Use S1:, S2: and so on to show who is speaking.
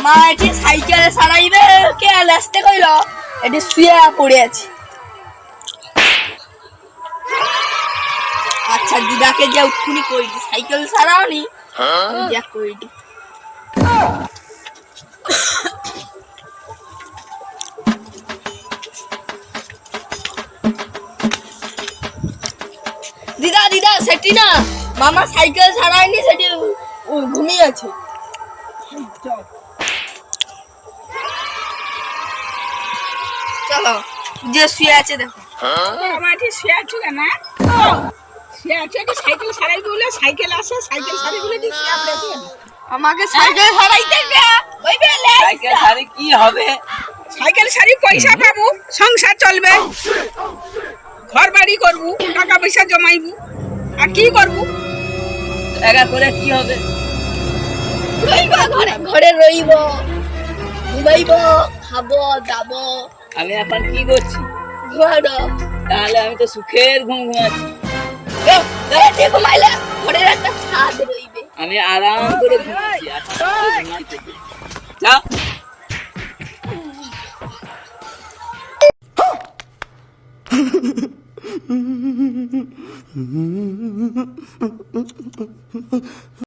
S1: মা এটি সাইকেল সারাইবে কে আসতে কইল এটি শুয়ে পড়ে আছে। আচ্ছা দিদাকে যে উঠুনি কইটি সাইকেল সারাওনি যা কইটি। দিদা দিদা সেটি না মামা সাইকেল সারায়নি সেটি ঘুমিয়ে আছে। চলো যে শুয়ে আছে দেখো
S2: আমার এটি শুয়ে আছো কেন শুয়ে আছো এটি সাইকেল সারাই বলে সাইকেল আসে সাইকেল সারাই বলে এটি শুয়ে পড়েছে
S1: আমাকে সাইকেল সারাইতে কইবে
S3: সাইকেল সারি কি হবে?
S2: সাইকেল সারি পয়সা পাবো সংসার চলবে ঘর বাড়ি করবো টাকা পয়সা জমাইবো আর কি করবো
S3: একা করে কি হবে?
S1: রইবা ঘরে ঘরে রইব ঘুমাইব খাবো দাবো।
S3: আমি এখন কি করছি?
S1: ঘুমানো
S3: তাহলে আমি তো সুখের ঘুম ঘুমাচ্ছি।
S1: ঘুমাইলে ঘরের একটা ছাদ রইবে।
S3: আমি আরাম করে ঘুমাচ্ছি। যাও